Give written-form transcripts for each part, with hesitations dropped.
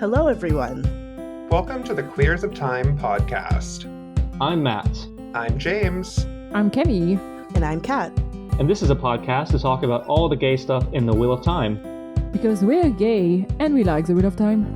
Hello, everyone. Welcome to the Queers of Time podcast. I'm Matt. I'm James. I'm Kenny. And I'm Kat. And this is a podcast to talk about all the gay stuff in the Wheel of Time. Because we're gay and we like the Wheel of Time.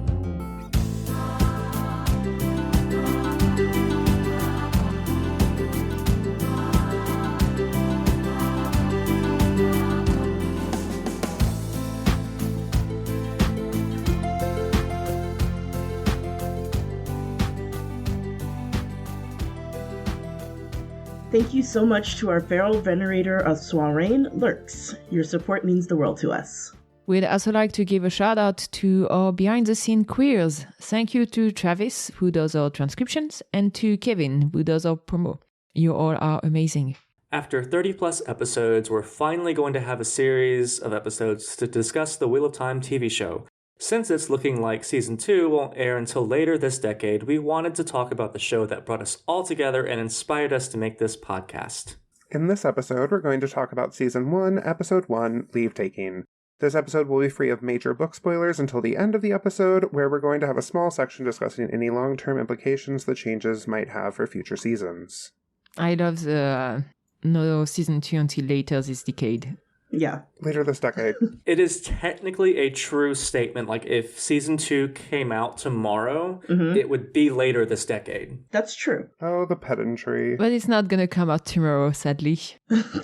Thank you so much to our feral venerator of Moiraine, Lurks. Your support means the world to us. We'd also like to give a shout out to our behind-the-scene queers. Thank you to Travis, who does our transcriptions, and to Kevin, who does our promo. You all are amazing. After 30 plus episodes, we're finally going to have a series of episodes to discuss the Wheel of Time TV show. Since it's looking like Season 2 won't air until later this decade, we wanted to talk about the show that brought us all together and inspired us to make this podcast. In this episode, we're going to talk about Season 1, Episode 1, Leavetaking. This episode will be free of major book spoilers until the end of the episode, where we're going to have a small section discussing any long-term implications the changes might have for future seasons. I love the no Season 2 until later this decade. Yeah. Later this decade. It is technically a true statement. Like, if Season 2 came out tomorrow, it would be later this decade. That's true. Oh, the pedantry. But it's not gonna come out tomorrow, sadly.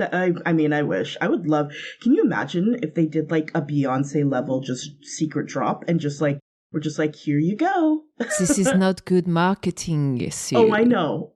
I mean, I wish. I would love... Can you imagine if they did, like, a Beyonce level just secret drop and just, like, we're just like, here you go. This is not good marketing, Sue. Oh, I know.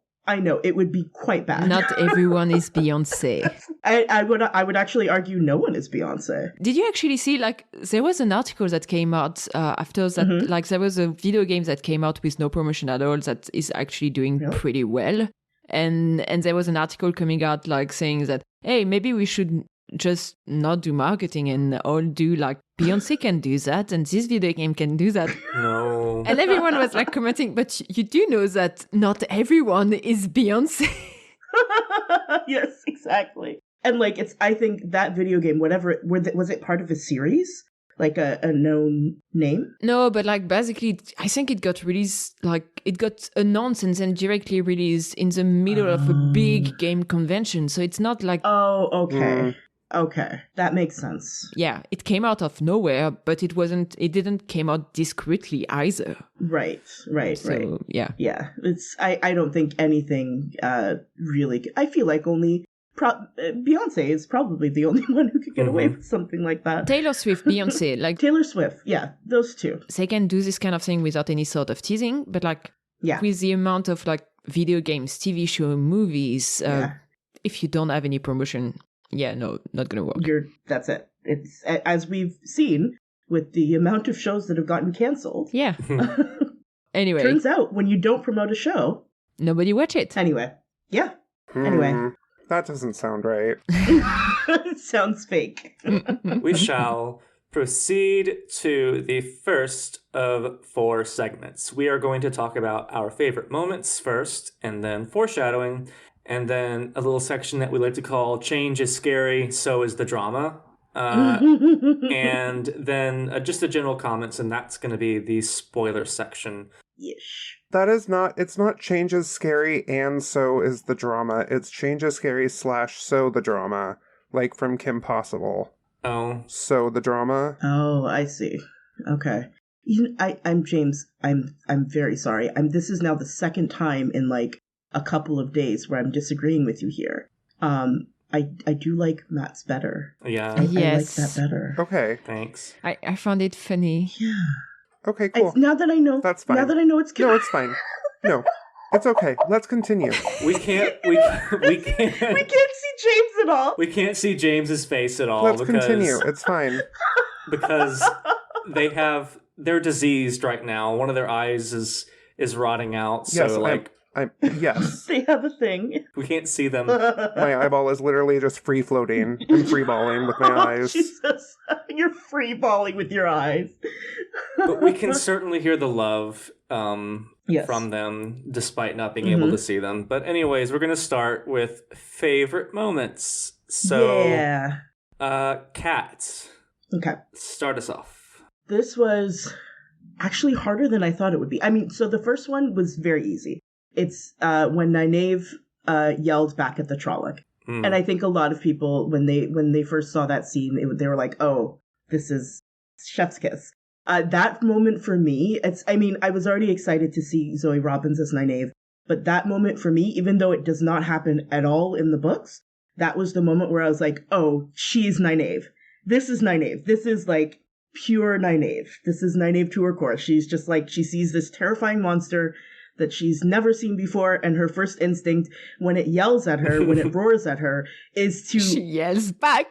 It would be quite bad. Not everyone is Beyonce. I would actually argue no one is Beyonce. Did you actually see, like, there was an article that came out after that, like, there was a video game that came out with no promotion at all that is actually doing pretty well. And there was an article coming out, like, saying that, hey, maybe we should just not do marketing and all do, like, Beyonce can do that and this video game can do that. No. And everyone was, like, commenting, but you do know that not everyone is Beyonce. Yes, exactly. And, like, I think that video game, whatever, was it part of a series? Like a known name? No, but, like, basically, I think it got released, like, it got announced and then directly released in the middle of a big game convention. So it's not like... Oh, okay. Okay, that makes sense. Yeah, it came out of nowhere, but it didn't came out discreetly either. Right. So, yeah. Yeah, I don't think anything really... I feel like only... Beyonce is probably the only one who could get away with something like that. Taylor Swift, Beyonce, like... Taylor Swift, yeah, those two. They can do this kind of thing without any sort of teasing, but, like, with the amount of, like, video games, TV show, movies, if you don't have any promotion... Yeah, no, not gonna work. That's it. It's, as we've seen with the amount of shows that have gotten canceled. Yeah. Anyway. Turns out when you don't promote a show... Nobody watch it. Anyway. Yeah. Anyway. That doesn't sound right. It sounds fake. We shall proceed to the first of 4 segments. We are going to talk about our favorite moments first, and then foreshadowing, and then a little section that we like to call Change is Scary, So is the Drama. And then just the general comments, and that's going to be the spoiler section. Yeesh. It's not Change is Scary and So is the Drama. It's Change is Scary / So the Drama. Like from Kim Possible. Oh. So the Drama. Oh, I see. Okay. I'm James. I'm very sorry. This is now the second time in, like, a couple of days where I'm disagreeing with you here. I do like Matt's better. Yeah. I like Yes. that better. Okay. Thanks. I found it funny. Yeah. Okay, cool. Now that I know. That's fine. Now that I know it's good. No, it's fine. No, it's okay. Let's continue. We can't we can't see James at all. We can't see James's face at all. Let's continue. It's fine. Because they're diseased right now. One of their eyes is rotting out. So Yes, yes. They have a thing. we can't see them. My eyeball is literally just free floating and free balling with my eyes. Jesus. You're free balling with your eyes. But we can certainly hear the love Yes. from them, despite not being able to see them. But anyways, we're going to start with favorite moments. So, yeah. Kat, Okay. start us off. This was actually harder than I thought it would be. I mean, so the first one was very easy. It's when Nynaeve yelled back at the Trolloc. And I think a lot of people, when they first saw that scene, they were like, oh, this is chef's kiss. That moment for me, I was already excited to see Zoe Robbins as Nynaeve, but that moment for me, even though it does not happen at all in the books, that was the moment where I was like, oh, she's Nynaeve. This is Nynaeve. This is like pure Nynaeve. This is Nynaeve to her core. She's just like, she sees this terrifying monster that she's never seen before, and her first instinct when it yells at her, when it roars at her, is to... She yells back.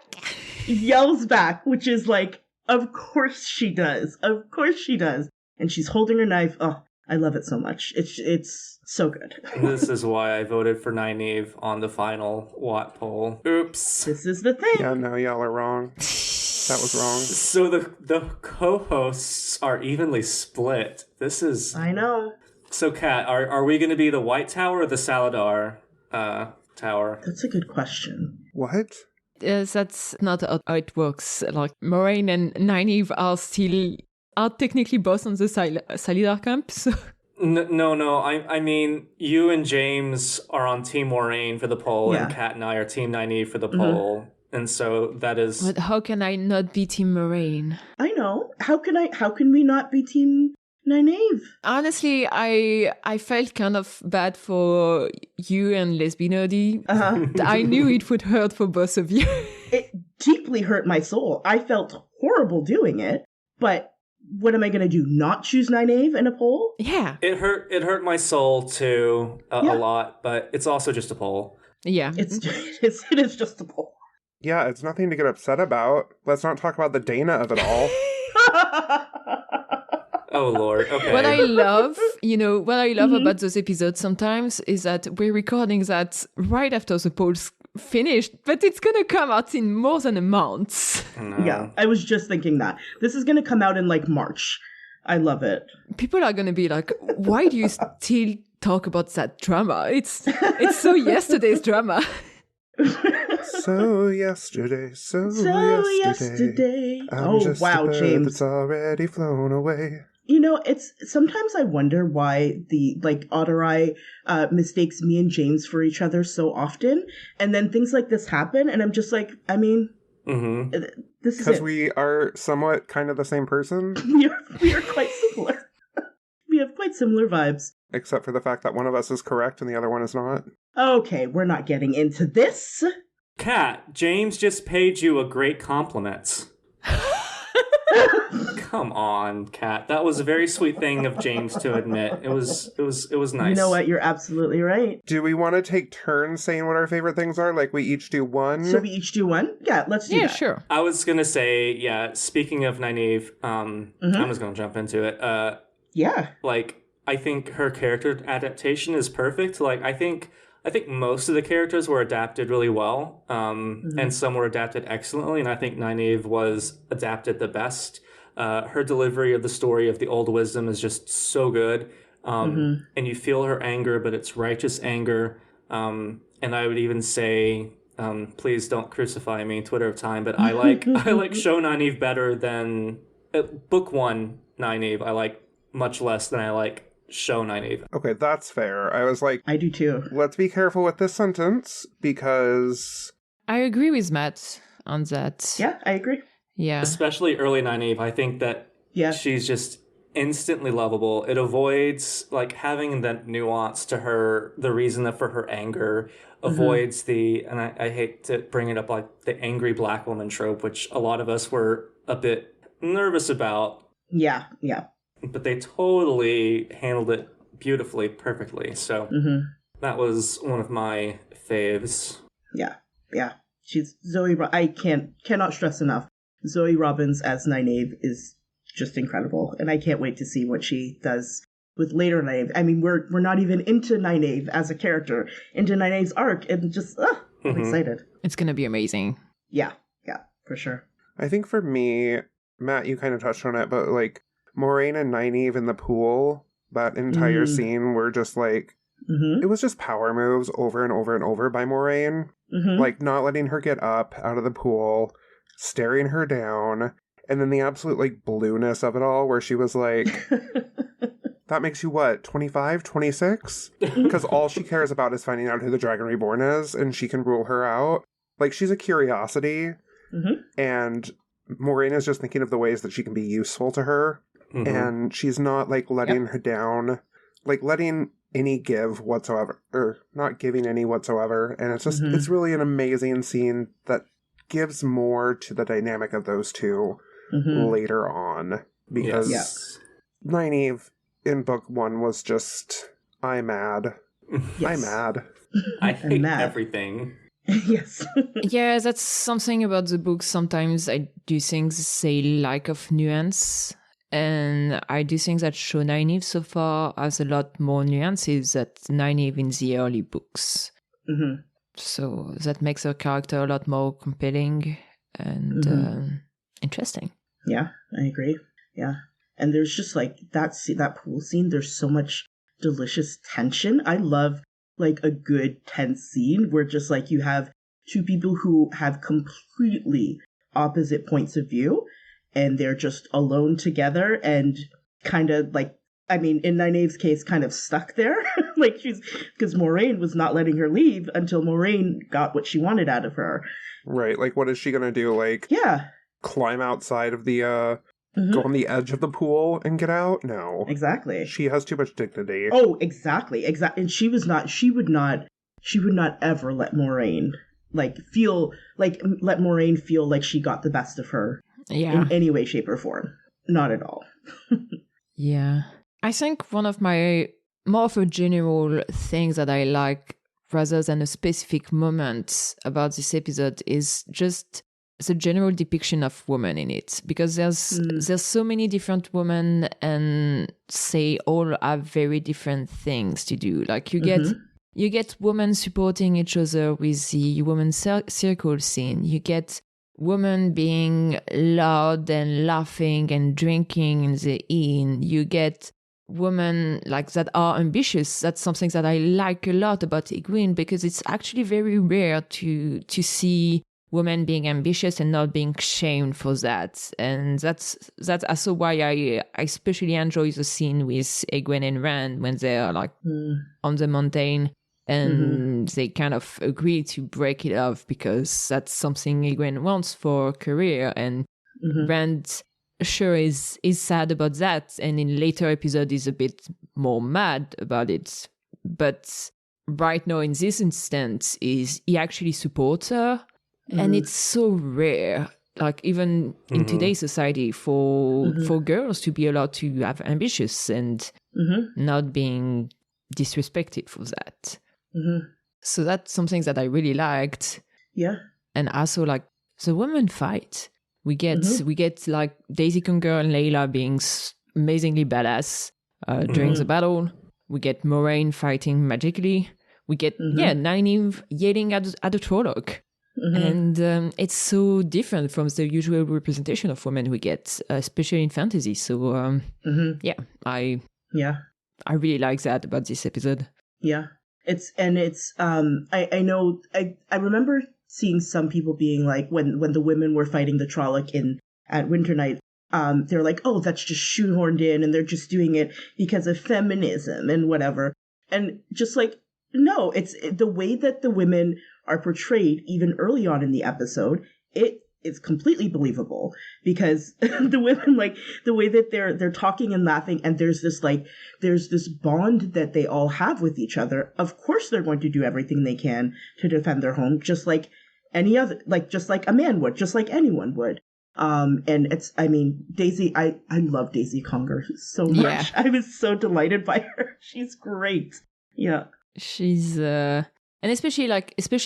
Yells back, which is like, of course she does. Of course she does. And she's holding her knife. Oh, I love it so much. It's so good. This is why I voted for Nynaeve on the final Watt poll. Oops. This is the thing. Yeah, no, y'all are wrong. That was wrong. So the co-hosts are evenly split. This is... I know. So, Kat, are we going to be the White Tower or the Saladar Tower? That's a good question. What? Yes, that's not how it works. Like, Moiraine and Nynaeve are technically both on the Saladar camp, so... No. I mean, you and James are on Team Moiraine for the poll, Yeah. and Kat and I are Team Nynaeve for the poll. And so that is... But how can I not be Team Moiraine? I know. How can we not be Team Nynaeve? Honestly, I felt kind of bad for you and Lesbian. I knew it would hurt for both of you. It deeply hurt my soul. I felt horrible doing it, but what am I going to do? Not choose Nynaeve in a poll? Yeah. It hurt my soul too a lot, but it's also just a poll. Yeah. It is just a poll. Yeah, it's nothing to get upset about. Let's not talk about the Dana of it all. Oh, Lord. Okay. What I love about those episodes sometimes is that we're recording that right after the polls finished, but it's going to come out in more than a month. No. Yeah, I was just thinking that. This is going to come out in like March. I love it. People are going to be like, why do you still talk about that drama? It's so yesterday's drama. So yesterday. I'm just a bird James. that's already flown away. You know, it's sometimes I wonder why the Otterai mistakes me and James for each other so often, and then things like this happen, and I'm just like, I mean, this is Because it. we are somewhat kind of the same person, we are quite similar. We have quite similar vibes. except for the fact that one of us is correct and the other one is not. Okay, we're not getting into this. Kat, James just paid you a great compliment. Come on, Kat. That was a very sweet thing of James to admit. It was nice. You know what? You're absolutely right. Do we want to take turns saying what our favorite things are? Like we each do one? So we each do one? Yeah, let's do Yeah, that. sure. I was gonna say, yeah, speaking of Nynaeve, I'm just gonna jump into it. Yeah. Like, I think her character adaptation is perfect. Like, I think most of the characters were adapted really well, and some were adapted excellently, and I think Nynaeve was adapted the best. Her delivery of the story of the old wisdom is just so good, and you feel her anger, but it's righteous anger. And I would even say, please don't crucify me, Twitter of time, but I like show Nynaeve better than book one Nynaeve. I like much less than I like show Nynaeve. Okay, that's fair. I was like, I do too. let's be careful with this sentence because... I agree with Matt on that. Yeah, I agree. Yeah. Especially early Nynaeve, I think that she's just instantly lovable. It avoids like having that nuance to her, the reason for her anger, avoids the, and I hate to bring it up, like the angry black woman trope, which a lot of us were a bit nervous about. Yeah. But they totally handled it beautifully, perfectly. So that was one of my faves. Yeah. She's Zoe. I cannot stress enough. Zoe Robbins as Nynaeve is just incredible, and I can't wait to see what she does with later Nynaeve. I mean, we're not even into Nynaeve as a character, into Nynaeve's arc, and just I'm excited. It's going to be amazing. Yeah, for sure. I think for me, Matt, you kind of touched on it, but like Moiraine and Nynaeve in the pool, that entire scene were just like, it was just power moves over and over and over by Moiraine. Like not letting her get up out of the pool, staring her down, And then the absolute, like, blueness of it all, where she was like, that makes you what, 25, 26? Because all she cares about is finding out who the Dragon Reborn is, and she can rule her out. Like, she's a curiosity, and Moiraine is just thinking of the ways that she can be useful to her, and she's not, like, letting her down, like, letting any give whatsoever, or not giving any whatsoever, and it's just, it's really an amazing scene that gives more to the dynamic of those two later on, because Nynaeve in book 1 was just, I'm mad. I'm mad. I hate everything. Yes. Yeah, that's something about the book. Sometimes I do things say lack of nuance, and I do think that Show Nynaeve so far has a lot more nuances than Nynaeve in the early books. So that makes her character a lot more compelling and interesting. Yeah, I agree. Yeah. And there's just like that pool scene, there's so much delicious tension. I love like a good tense scene where just like you have two people who have completely opposite points of view and they're just alone together and kind of like, I mean, in Nynaeve's case, kind of stuck there. Like because Moiraine was not letting her leave until Moiraine got what she wanted out of her. Right. Like, what is she going to do? Like, climb outside of the, go on the edge of the pool and get out? No. Exactly. She has too much dignity. Oh, exactly. And she would not ever let Moiraine, let Moiraine feel like she got the best of her in any way, shape, or form. Not at all. Yeah. I think one of my more of a general things that I like rather than a specific moment about this episode is just the general depiction of women in it, because there's so many different women and they all have very different things to do. Like you get women supporting each other with the woman circle scene. You get women being loud and laughing and drinking in the inn. You get women like that are ambitious. That's something that I like a lot about Egwene, because it's actually very rare to see women being ambitious and not being shamed for that. And that's also why I especially enjoy the scene with Egwene and Rand when they're like on the mountain and they kind of agree to break it off because that's something Egwene wants for her career. And Rand sure is sad about that, and in later episode is a bit more mad about it. But right now in this instance is he actually supports her. And it's so rare, like even in today's society, for girls to be allowed to have ambitious and not being disrespected for that. So that's something that I really liked. Yeah. And also like the women fight. We get like Daisy Conger and Layla being amazingly badass during the battle. We get Moiraine fighting magically. We get Nynaeve yelling at a Trolloc. And it's so different from the usual representation of women we get, especially in fantasy. So I really like that about this episode. Yeah, I know I remember seeing some people being like when the women were fighting the Trolloc at Winternight, they're like, oh, that's just shoehorned in and they're just doing it because of feminism and whatever. And just like, no, it's the way that the women are portrayed even early on in the episode. It is completely believable because the women, like the way that they're talking and laughing, and there's this bond that they all have with each other. Of course, they're going to do everything they can to defend their home, just like any other, like just like a man would, just like anyone would. And Daisy, I love Daisy Conger so much. Yeah. I was so delighted by her. She's great. Yeah. She's and especially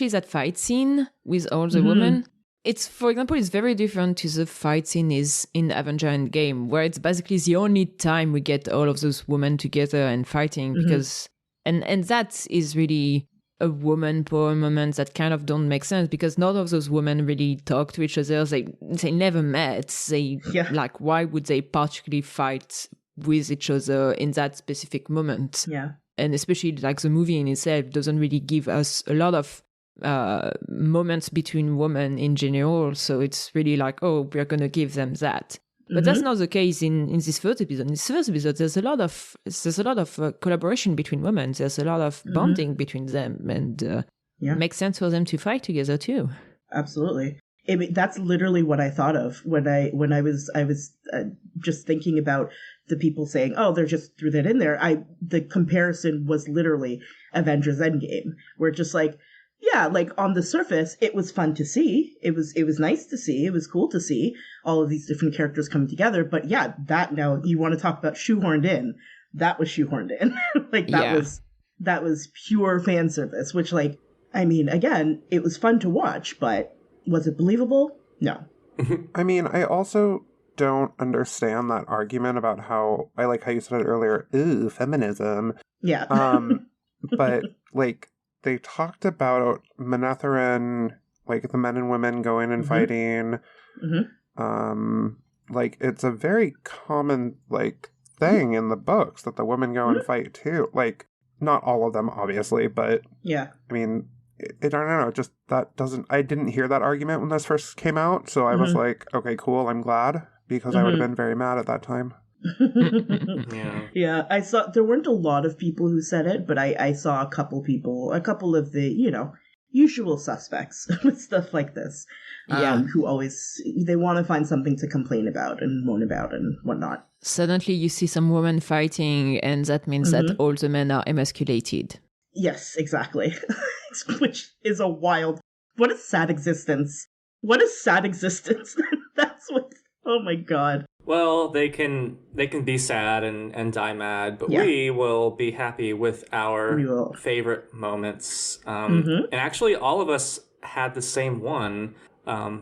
that fight scene with all the women. It's, for example, it's very different to the fight scene is in Avenger Endgame, where it's basically the only time we get all of those women together and fighting because and that is really a woman power moment that kind of don't make sense because none of those women really talk to each other. They never met. Like, why would they particularly fight with each other in that specific moment? Yeah. And especially like the movie in itself doesn't really give us a lot of moments between women in general. So it's really like, oh, we're going to give them that. But that's not the case in this first episode. In this first episode, there's a lot of collaboration between women. There's a lot of bonding between them, and it makes sense for them to fight together too. Absolutely. That's literally what I thought of when I was just thinking about the people saying, "Oh, they're just threw that in there." The comparison was literally Avengers Endgame, where just like, yeah, like on the surface, it was fun to see. It was nice to see. It was cool to see all of these different characters coming together. But yeah, that now you want to talk about shoehorned in. That was shoehorned in. Like that was pure fan service. Which, like, I mean, again, it was fun to watch, but was it believable? No. I mean, I also don't understand that argument about how I like how you said it earlier. Ooh, feminism. Yeah. But like. They talked about Manetheren, like the men and women going and fighting. Like it's a very common like thing in the books that the women go and fight too. Like not all of them, obviously, but yeah. I mean, I don't know. Just that doesn't. I didn't hear that argument when this first came out, so I was like, okay, cool. I'm glad because I would have been very mad at that time. Yeah, I saw there weren't a lot of people who said it, but I saw a couple of the usual suspects with stuff like this, who always they want to find something to complain about and moan about and whatnot. Suddenly you see some women fighting, and that means that all the men are emasculated. Yes, exactly. Which is a wild, what a sad existence. That's what, oh my god. Well, they can be sad and die mad, but we will be happy with our favorite moments. And actually, all of us had the same one.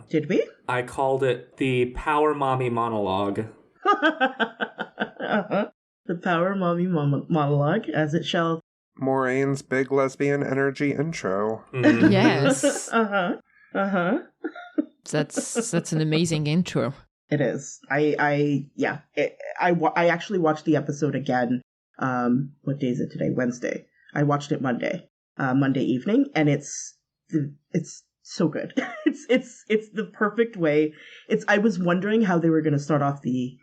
Did we? I called it the Power Mommy Monologue. The Power Mommy Monologue, as it shall. Moiraine's big lesbian energy intro. Yes. That's an amazing intro. It is. I actually watched the episode again. What day is it today? Wednesday. I watched it Monday evening, and it's so good. It's the perfect way. I was wondering how they were going to start off the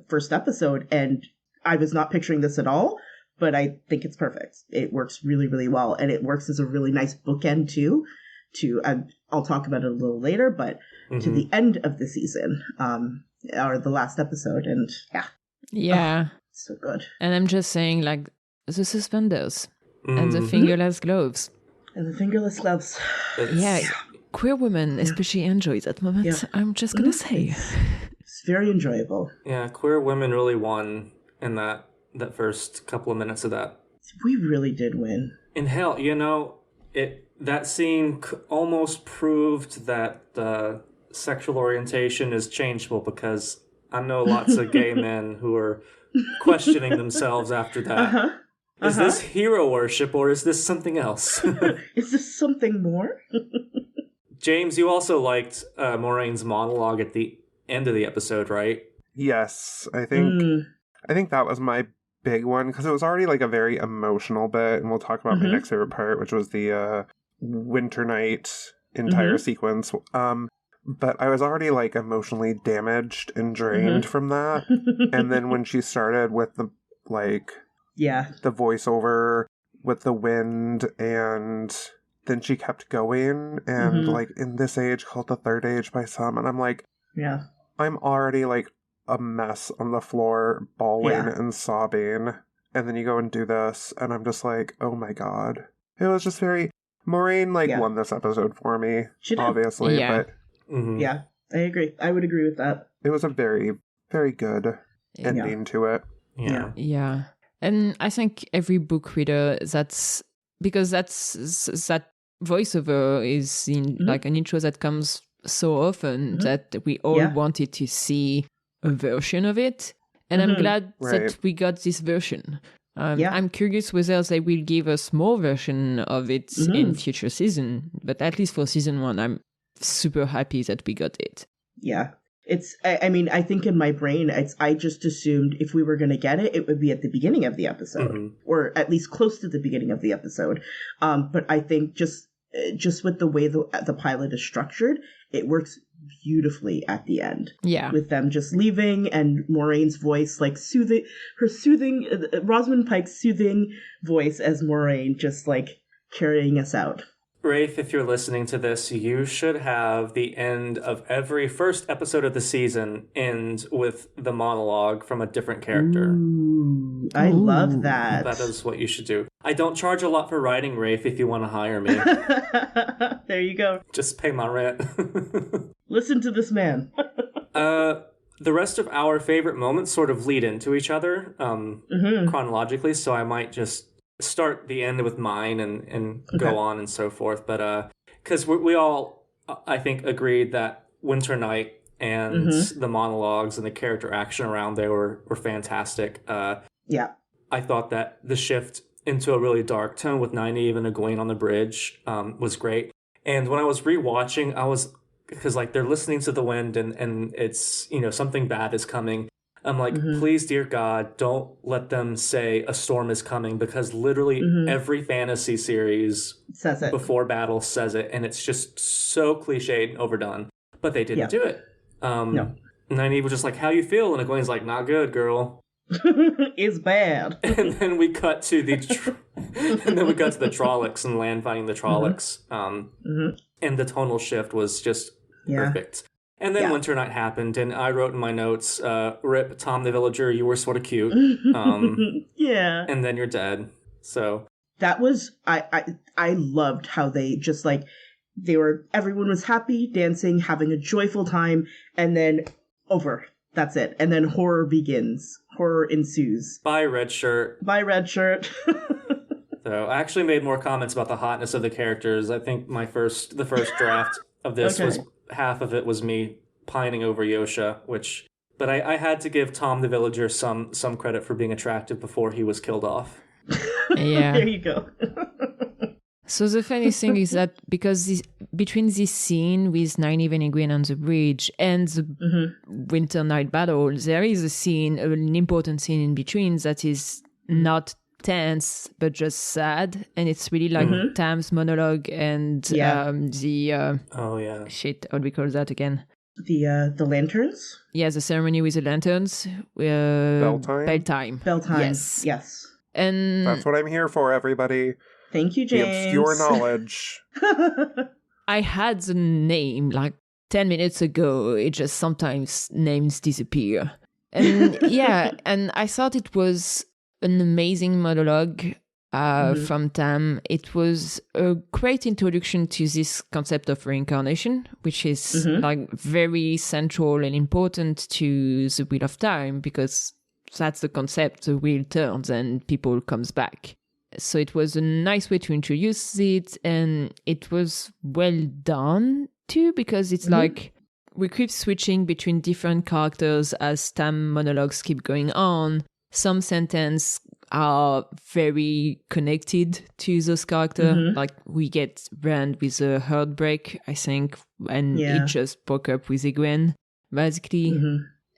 first episode, and I was not picturing this at all. But I think it's perfect. It works really, really well, and it works as a really nice bookend too. I'll talk about it a little later, but to the end of the season, or the last episode, and so good. And I'm just saying, like, the suspenders and the fingerless gloves. Yeah, queer women especially enjoy that moment. Yeah. I'm just gonna say, it's very enjoyable. Yeah, queer women really won in that first couple of minutes of that. We really did win. And hell, that scene almost proved that sexual orientation is changeable, because I know lots of gay men who are questioning themselves after that. Is this hero worship, or is this something else? Is this something more? James, you also liked Moiraine's monologue at the end of the episode, right? Yes, I think that was my big one, because it was already like a very emotional bit, and we'll talk about my next favorite part, which was the Winternight entire sequence. But I was already like emotionally damaged and drained from that. And then when she started with the the voiceover with the wind, and then she kept going, and like in this age called the third age by some, and I'm like, I'm already like a mess on the floor, bawling and sobbing, and then you go and do this, and I'm just like, oh my god. It was just very... Moiraine won this episode for me, obviously, but... Yeah, I agree. I would agree with that. It was a very, very good ending to it. Yeah. And I think every book reader, because that voiceover is in like an intro that comes so often that we all wanted to see a version of it, and I'm glad that we got this version. I'm curious whether they will give us more version of it in future season, but at least for season 1, I'm super happy that we got it. Yeah, I mean, I think in my brain, I just assumed if we were going to get it, it would be at the beginning of the episode, or at least close to the beginning of the episode. But I think just with the way the pilot is structured, it works beautifully at the end. Yeah. With them just leaving and Moiraine's voice, like Rosamund Pike's soothing voice as Moiraine just like carrying us out. Rafe, if you're listening to this, you should have the end of every first episode of the season end with the monologue from a different character. Ooh, I love that. That is what you should do. I don't charge a lot for writing, Rafe, if you want to hire me. There you go. Just pay my rent. Listen to this man. The rest of our favorite moments sort of lead into each other chronologically, so I might just start the end with mine and go on and so forth. But because we all, I think, agreed that Winternight and the monologues and the character action around there were fantastic. Yeah. I thought that the shift into a really dark tone with Nynaeve and Egwene on the bridge was great. And when I was rewatching, because like they're listening to the wind and it's, something bad is coming. I'm like, please, dear God, don't let them say a storm is coming, because literally every fantasy series says it before battle says it, and it's just so cliched and overdone. But they didn't do it. No. Nynaeve was just like, how you feel? And Egwene's like, not good, girl. It's bad. And then we cut to the Trollocs and land fighting the Trollocs. And the tonal shift was just perfect. And then Winternight happened, and I wrote in my notes, rip Tom the Villager, you were sort of cute. Yeah. And then you're dead. So that was, I loved how they just like, everyone was happy, dancing, having a joyful time, and then over. That's it. And then horror begins. Horror ensues. Bye, red shirt. Bye, red shirt. So I actually made more comments about the hotness of the characters. I think the first draft of this was half of it was me pining over Yosha, but I had to give Tom the Villager some credit for being attractive before he was killed off. Yeah. There you go. So the funny thing is that because between this scene with Nynaeve and Egwene on the bridge and the Winternight battle, there is an important scene in between that is not tense but just sad, and it's really like Tam's monologue and the what do we call that again? The lanterns? Yeah, the ceremony with the lanterns. Bell time. Yes. And that's what I'm here for, everybody. Thank you, James. The obscure knowledge. I had the name like 10 minutes ago. It just sometimes names disappear. And and I thought it was an amazing monologue from Tam. It was a great introduction to this concept of reincarnation, which is like very central and important to the Wheel of Time, because that's the concept. The wheel turns and people comes back. So it was a nice way to introduce it, and it was well done too, because it's like we keep switching between different characters as Tam monologues keep going on. Some sentences are very connected to those characters. Like we get Rand with a heartbreak, I think, and it just broke up with Egwene, basically.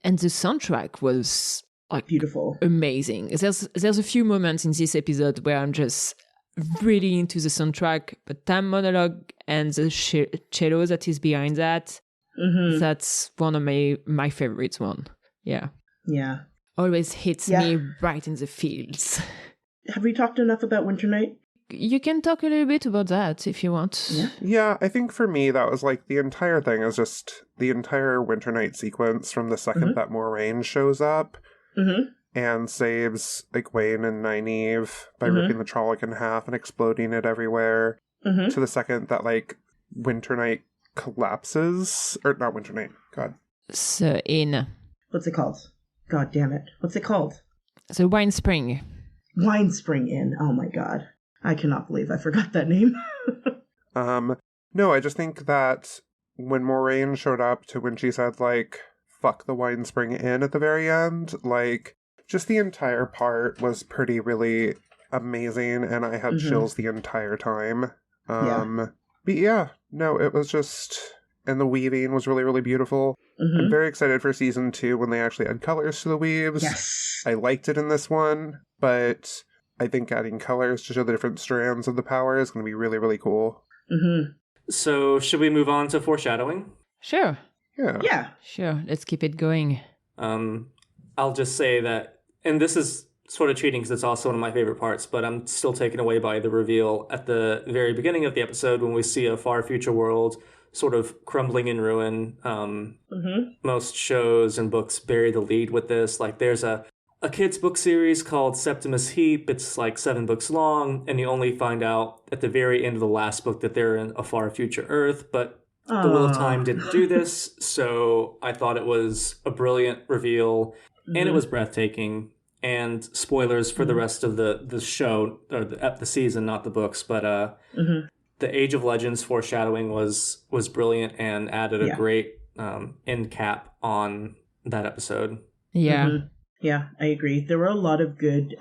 And the soundtrack was like beautiful, amazing. There's a few moments in this episode where I'm just really into the soundtrack, but Tam monologue and the cello that is behind that, that's one of my favorites one. Yeah. Always hits me right in the feels. Have we talked enough about Winternight? You can talk a little bit about that if you want. Yeah, I think for me that was like the entire thing is just the entire Winternight sequence from the second that Moiraine shows up. And saves Egwene and Nynaeve by ripping the Trolloc in half and exploding it everywhere. To the second that like Winternight collapses, or not Winternight. God. So what's it called? God damn it! What's it called? The Wine Spring. Wine Spring Inn. Oh my god! I cannot believe I forgot that name. No, I just think that when Moiraine showed up to when she said like, fuck the Wine Spring Inn at the very end, like, just the entire part was really amazing, and I had chills the entire time. But yeah, no, it was just, and the weaving was really, really beautiful. I'm very excited for season 2 when they actually add colors to the weaves. Yes. I liked it in this one, but I think adding colors to show the different strands of the power is going to be really, really cool. So should we move on to foreshadowing? Sure. Yeah. Sure. Let's keep it going. I'll just say that, and this is sort of cheating because it's also one of my favorite parts, but I'm still taken away by the reveal at the very beginning of the episode when we see a far future world sort of crumbling in ruin. Most shows and books bury the lead with this. Like there's a kid's book series called Septimus Heap. It's like 7 books long, and you only find out at the very end of the last book that they're in a far future Earth, but The Wheel of Time didn't do this, so I thought it was a brilliant reveal, and it was breathtaking. And spoilers for the rest of the show, or the season, not the books, but the Age of Legends foreshadowing was brilliant and added a great end cap on that episode. Yeah. Yeah, I agree. There were a lot of good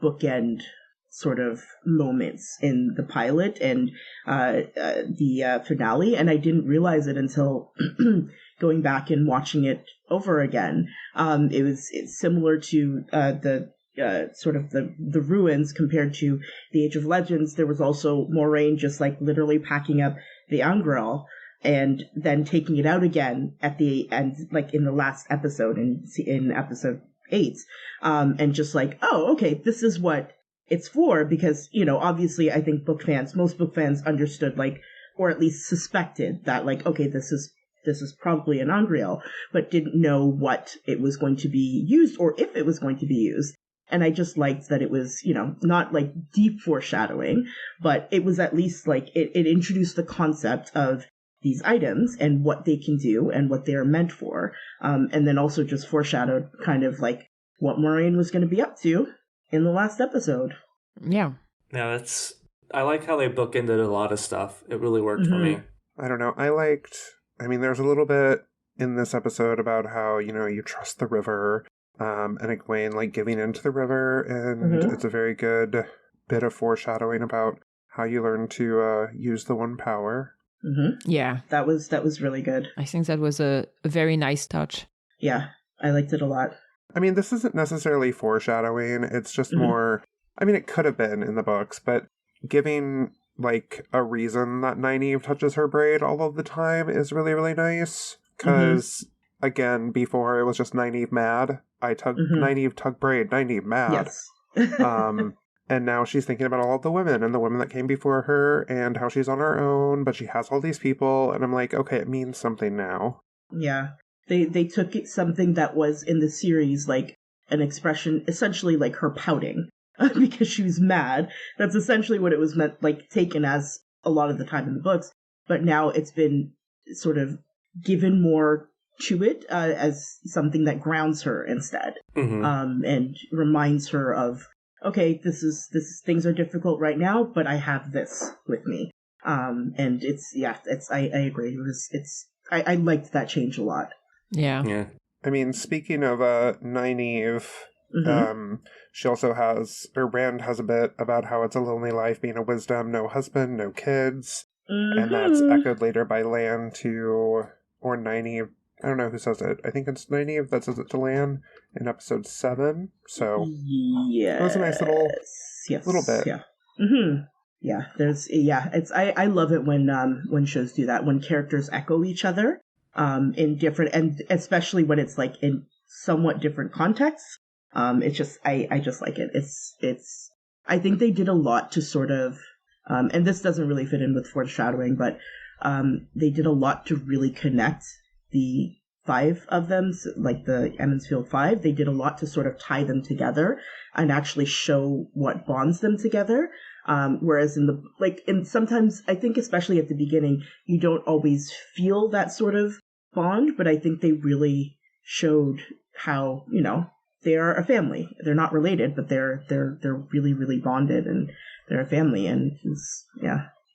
bookend sort of moments in the pilot and the finale, and I didn't realize it until going back and watching it over again. It's similar to the sort of the ruins compared to the Age of Legends. There was also Moiraine just like literally packing up the Angreal and then taking it out again at the end, like in the last episode, in episode 8, and just like, oh, okay, this is what it's for, because, you know, obviously I think most book fans understood, like, or at least suspected that, like, okay, this is probably an Angreal, but didn't know what it was going to be used or if it was going to be used. And I just liked that it was, you know, not like deep foreshadowing, but it was at least like it introduced the concept of these items and what they can do and what they're meant for. And then also just foreshadowed kind of like what Moiraine was going to be up to in the last episode. Yeah. Yeah, I like how they bookended a lot of stuff. It really worked for me. I don't know. There's a little bit in this episode about how, you know, you trust the river, and Egwene, like, giving into the river, and it's a very good bit of foreshadowing about how you learn to use the one power. Yeah. That was really good. I think that was a very nice touch. Yeah, I liked it a lot. I mean, this isn't necessarily foreshadowing, it's just more, I mean, it could have been in the books, but giving, like, a reason that Nynaeve touches her braid all of the time is really, really nice. Because, again, before it was just Nynaeve mad. Nynaeve tug braid, Nynaeve mad. Yes. And now she's thinking about all of the women and the women that came before her and how she's on her own, but she has all these people. And I'm like, okay, it means something now. Yeah. They took something that was in the series, like an expression, essentially like her pouting because she was mad. That's essentially what it was meant, like taken as a lot of the time in the books. But now it's been sort of given more to it as something that grounds her instead, and reminds her of, okay, this is things are difficult right now, but I have this with me. And I agree. I liked that change a lot. Yeah. I mean, speaking of Nynaeve, she also Rand has a bit about how it's a lonely life being a wisdom, no husband, no kids. And that's echoed later by Lan or Nynaeve. I don't know who says it. I think it's Nynaeve that says it to Lan in episode 7. So it was a nice little bit. Yeah. Yeah. I love it when shows do that, when characters echo each other in different, and especially when it's like in somewhat different contexts. It's just I just like it. It's I think they did a lot to sort of and this doesn't really fit in with foreshadowing, but they did a lot to really connect the 5 of them, like the Emond's Field 5. They did a lot to sort of tie them together and actually show what bonds them together. Whereas and sometimes I think especially at the beginning, you don't always feel that sort of bond, but I think they really showed how, you know, they are a family. They're not related, but they're really, really bonded, and they're a family, and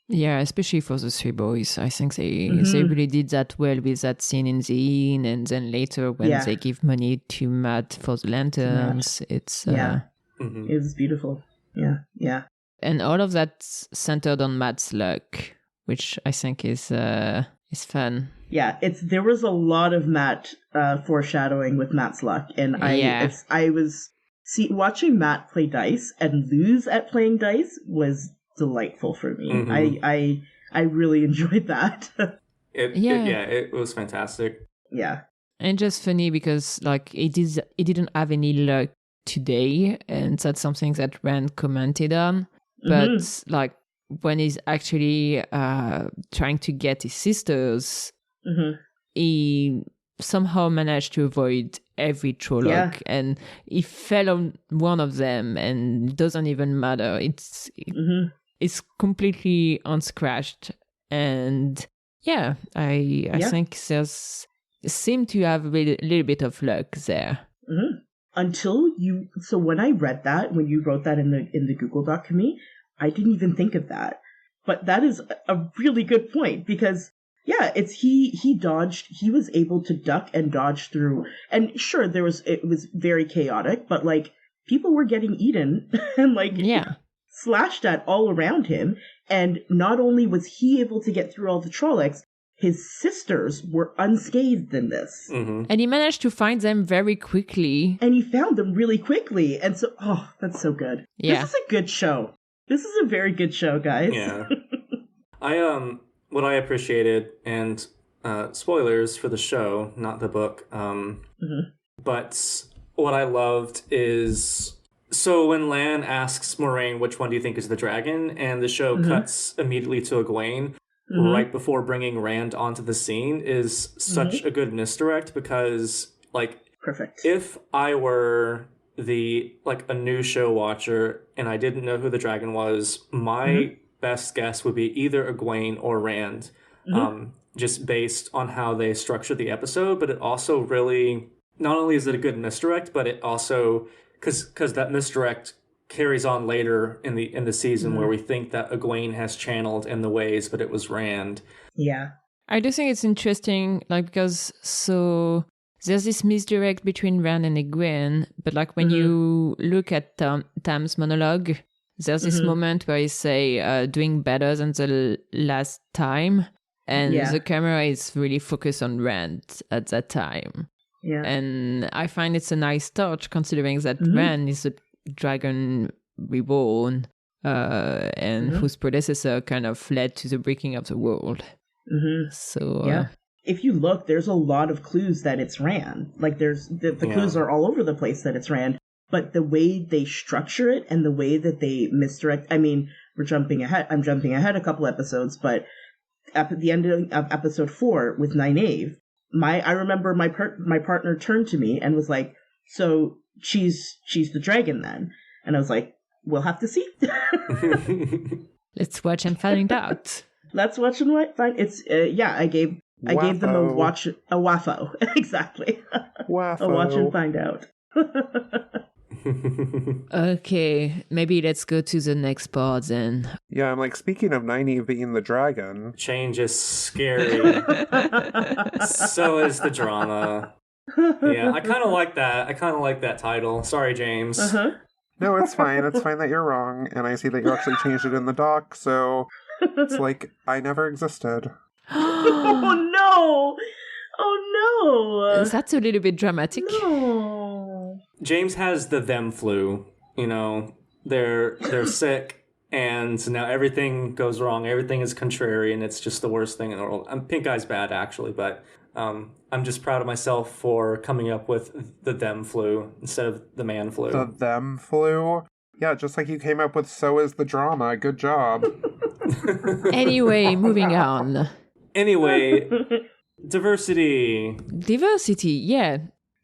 Yeah, especially for the 3 boys. I think they really did that well with that scene in the inn, and then later when they give money to Matt for the lanterns. It's it was beautiful. Yeah. And all of that centered on Matt's luck, which I think is It's fun. Yeah, there was a lot of Matt foreshadowing with Matt's luck, and watching Matt play dice and lose at playing dice was delightful for me. Mm-hmm. I really enjoyed that. It was fantastic. Yeah. And just funny because like it didn't have any luck today, and that's something that Rand commented on. But like when he's actually trying to get his sisters, he somehow managed to avoid every Trolloc, and he fell on one of them, and it doesn't even matter. It's completely unscratched, and I think there's seem to have a little bit of luck there. So when I read that, when you wrote that in the Google Doc to me, I didn't even think of that. But that is a really good point, because it's he dodged, he was able to duck and dodge through, and sure it was very chaotic, but like people were getting eaten and like slashed at all around him, and not only was he able to get through all the Trollocs, his sisters were unscathed in this. And he managed to find them very quickly. And he found them really quickly. And so, that's so good. Yeah. This is a good show. This is a very good show, guys. Yeah. What I appreciated, and spoilers for the show, not the book, but what I loved is, so when Lan asks Moiraine, which one do you think is the dragon? And the show cuts immediately to Egwene, right before bringing Rand onto the scene, is such a good misdirect, because like, perfect. If I were a new show watcher and I didn't know who the dragon was, my best guess would be either Egwene or Rand, just based on how they structured the episode. But it also really, not only is it a good misdirect, but it also, because that misdirect carries on later in the season, where we think that Egwene has channeled in the ways, but it was Rand. Yeah. I do think it's interesting, like, because so there's this misdirect between Rand and Egwene, but like when you look at Tam's monologue, there's this moment where he say doing better than the last time, and the camera is really focused on Rand at that time. Yeah. And I find it's a nice touch, considering that Rand is a dragon reborn, and whose predecessor kind of led to the breaking of the world. So if you look, there's a lot of clues that it's Rand. Like there's the clues are all over the place that it's Rand, but the way they structure it and the way that they misdirect, I mean, I'm jumping ahead a couple episodes, but at the end of episode 4 with Nynaeve, I remember my partner turned to me and was like, so she's the dragon then? And I was like, we'll have to see. Let's watch and find out. Let's watch and find. It's I gave them a WAFO. Exactly. WAFO. A watch and find out. Okay, maybe let's go to the next part then. Yeah, I'm like, speaking of Nynaeve being the dragon. Change is scary. So is the drama. Yeah, I kind of like that. I kind of like that title. Sorry, James. No, it's fine. It's fine that you're wrong. And I see that you actually changed it in the doc, so it's like I never existed. Oh, no! Oh, no! That's a little bit dramatic. No. James has the them flu. You know, they're sick, and now everything goes wrong. Everything is contrary, and it's just the worst thing in the world. Pink Eye's bad, actually, but I'm just proud of myself for coming up with the them flu instead of the man flu. The them flu? Yeah, just like you came up with so is the drama. Good job. Anyway, moving on. Anyway, diversity. Diversity, yeah.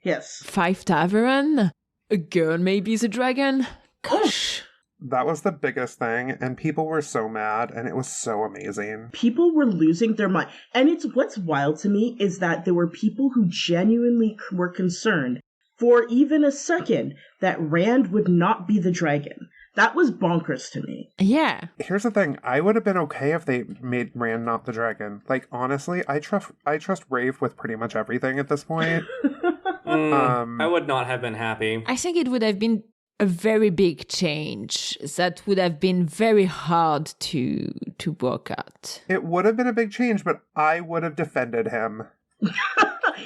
Yes. 5 tavern. A girl maybe is a dragon. Gosh. That was the biggest thing, and people were so mad, and it was so amazing. People were losing their mind. And what's wild to me is that there were people who genuinely were concerned for even a second that Rand would not be the dragon. That was bonkers to me. Yeah. Here's the thing. I would have been okay if they made Rand not the dragon. Like, honestly, I trust Rave with pretty much everything at this point. I would not have been happy. I think it would have been a very big change that would have been very hard to work at. It would have been a big change, but I would have defended him.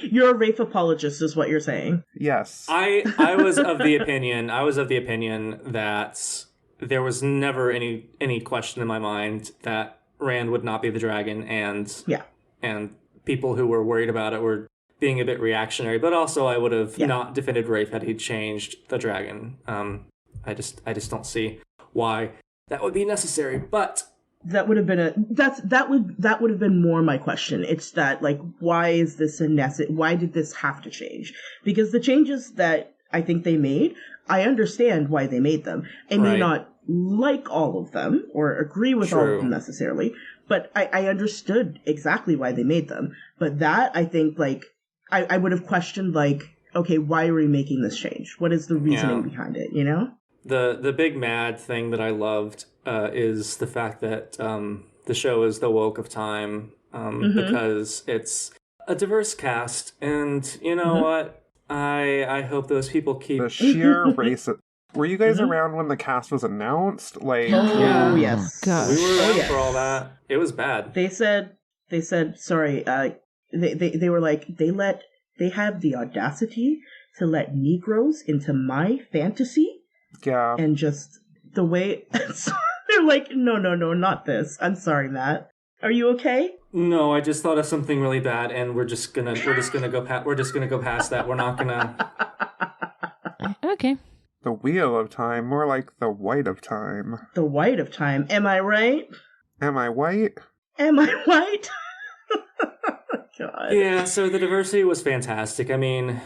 You're a Rafe apologist, is what you're saying. Yes. I was of the opinion that there was never any question in my mind that Rand would not be the dragon, and people who were worried about it were being a bit reactionary, but also I would have not defended Rafe had he changed the dragon. I just don't see why that would be necessary. But that would have been that would have been more my question. It's that, like, why is this why did this have to change? Because the changes that I think they made, I understand why they made them. I may not like all of them or agree with all of them necessarily, but I understood exactly why they made them. But that, I think, like, I would have questioned, like, okay, why are we making this change? What is the reasoning behind it, you know? The big mad thing that I loved is the fact that the show is the woke of time because it's a diverse cast, and you know what? I hope those people keep the sheer race. Were you guys around when the cast was announced? Like, yes, gosh. We were around for all that. It was bad. They said sorry. They were like, they have the audacity to let Negroes into my fantasy. Yeah. And just the way they're like, no, not this. I'm sorry, Matt. Are you okay? No, I just thought of something really bad, and we're just gonna go past that. We're not gonna. Okay. The wheel of time, more like the white of time. The white of time. Am I right? Am I white? Am I white? God. Yeah, so the diversity was fantastic. I mean...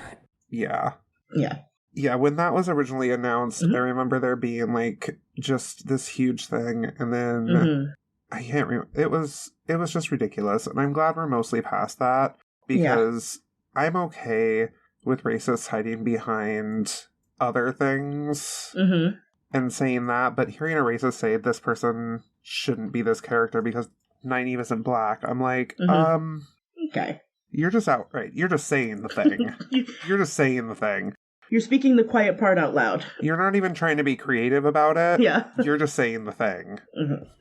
Yeah. Yeah. Yeah, when that was originally announced, I remember there being, like, just this huge thing, and then... I can't remember. It was just ridiculous, and I'm glad we're mostly past that, because I'm okay with racists hiding behind other things and saying that, but hearing a racist say this person shouldn't be this character because Nynaeve isn't black, I'm like, okay. You're just outright. You're just saying the thing. You're just saying the thing. You're speaking the quiet part out loud. You're not even trying to be creative about it. Yeah. You're just saying the thing.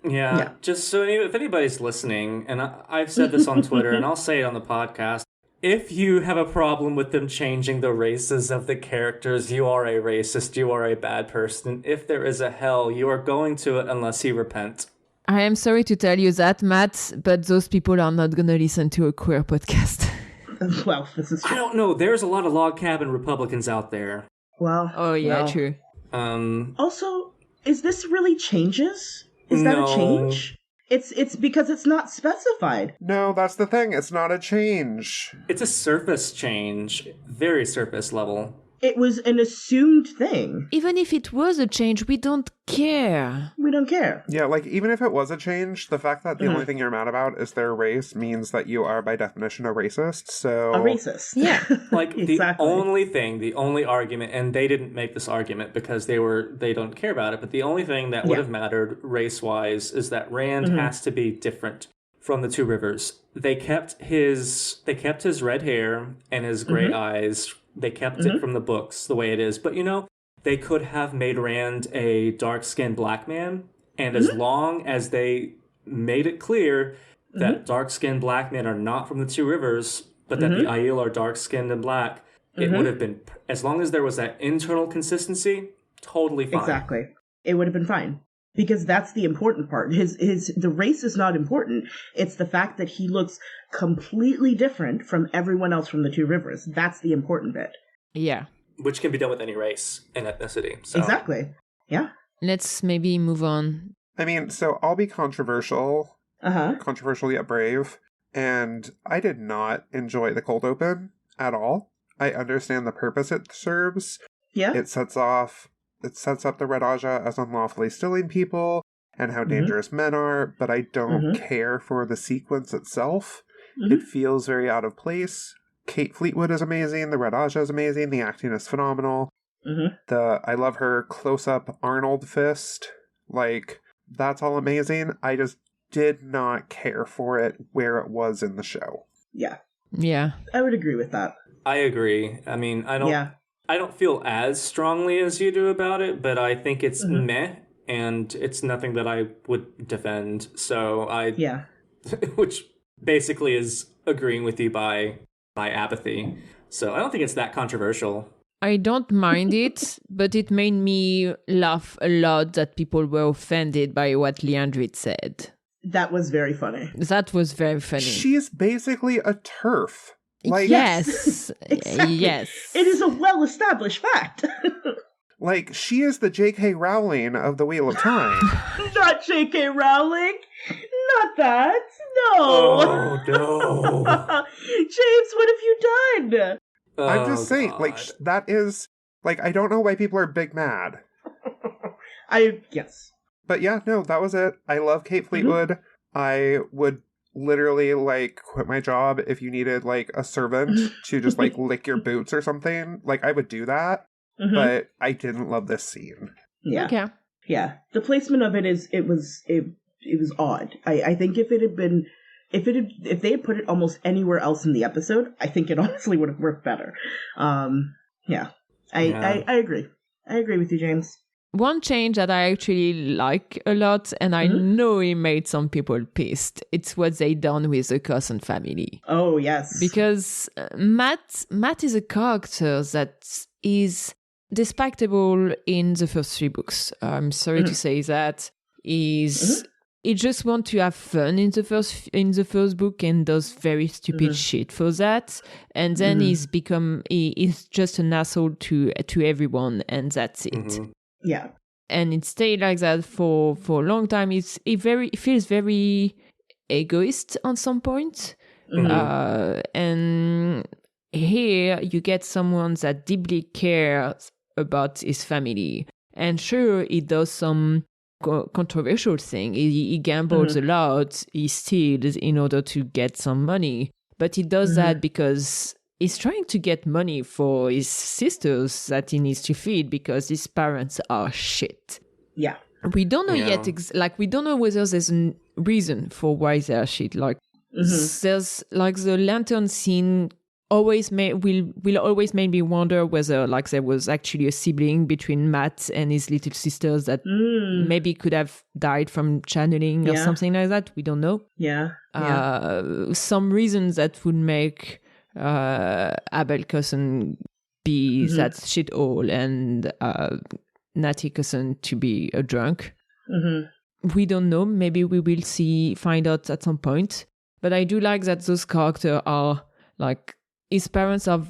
Yeah. Just so if anybody's listening, and I've said this on Twitter, and I'll say it on the podcast, if you have a problem with them changing the races of the characters, you are a racist, you are a bad person. If there is a hell, you are going to it unless you repent. I am sorry to tell you that, Matt, but those people are not going to listen to a queer podcast. Well, this is true. I don't know. There's a lot of log cabin Republicans out there. Well. Oh, yeah, true. Also, is this really changes? Is that a change? It's because it's not specified. No, that's the thing. It's not a change. It's a surface change. Very surface level. It was an assumed thing. Even if it was a change, we don't care. We don't care. Yeah, like, even if it was a change, the fact that the only thing you're mad about is their race means that you are, by definition, a racist, so... A racist. Yeah. Like, exactly. the only argument, and they didn't make this argument because they don't care about it, but the only thing that would have mattered race-wise is that Rand has to be different from the Two Rivers. They kept his red hair and his gray eyes. They kept it from the books the way it is. But, you know, they could have made Rand a dark-skinned black man. And as long as they made it clear that dark-skinned black men are not from the Two Rivers, but that the Aiel are dark-skinned and black, it would have been, as long as there was that internal consistency, totally fine. Exactly. It would have been fine. Because that's the important part. The race is not important. It's the fact that he looks completely different from everyone else from the Two Rivers. That's the important bit. Yeah. Which can be done with any race and ethnicity. So. Exactly. Yeah. Let's maybe move on. I mean, so I'll be controversial. Controversial yet brave. And I did not enjoy the cold open at all. I understand the purpose it serves. Yeah. It sets up the Red Aja as unlawfully stilling people and how dangerous men are, but I don't care for the sequence itself. It feels very out of place. Kate Fleetwood is amazing, the Red Aja is amazing, the acting is phenomenal. I love her close-up Arnold fist. Like, that's all amazing. I just did not care for it where it was in the show. Yeah. Yeah. I would agree with that. I agree. I mean, I don't... Yeah. I don't feel as strongly as you do about it, but I think it's meh, and it's nothing that I would defend. So which basically is agreeing with you by apathy. So I don't think it's that controversial. I don't mind it, but it made me laugh a lot that people were offended by what Leandrid said. That was very funny. That was very funny. She's basically a TERF. Like, yes. Exactly. Yes. It is a well-established fact. Like, she is the J.K. Rowling of the Wheel of Time. Not J.K. Rowling. Not that. No. Oh, no. James, what have you done? I'm just saying, like, that is, like, I don't know why people are big mad. Yes. But yeah, no, that was it. I love Kate Fleetwood. I would literally, like, quit my job if you needed, like, a servant to just, like, lick your boots or something. Like, I would do that. But I didn't love this scene. Yeah. Okay. Yeah. The placement of it was odd. I think if they had put it almost anywhere else in the episode, I think it honestly would have worked better. Yeah. I agree. I agree with you, James. One change that I actually like a lot, and I know it made some people pissed, it's what they done with the Carson family. Oh, yes. Because Matt is a character that is despicable in the first 3 books. I'm sorry to say that. He just wants to have fun in the first book and does very stupid shit for that. And then he's just an asshole to everyone, and that's it. Yeah. And it stayed like that for a long time. It feels very egoist on some point. And here you get someone that deeply cares about his family. And sure, he does some controversial thing. He gambles a lot. He steals in order to get some money. But he does that because he's trying to get money for his sisters that he needs to feed because his parents are shit. Yeah. We don't know yet, we don't know whether there's a reason for why they are shit. Like, there's, like, the lantern scene will always make me wonder whether, like, there was actually a sibling between Matt and his little sisters that maybe could have died from channeling or something like that. We don't know. Yeah. Some reasons that would make Abel Cousin be that shithole and Natty Cousin to be a drunk. We don't know. Maybe we will find out at some point. But I do like that those characters are, like, his parents are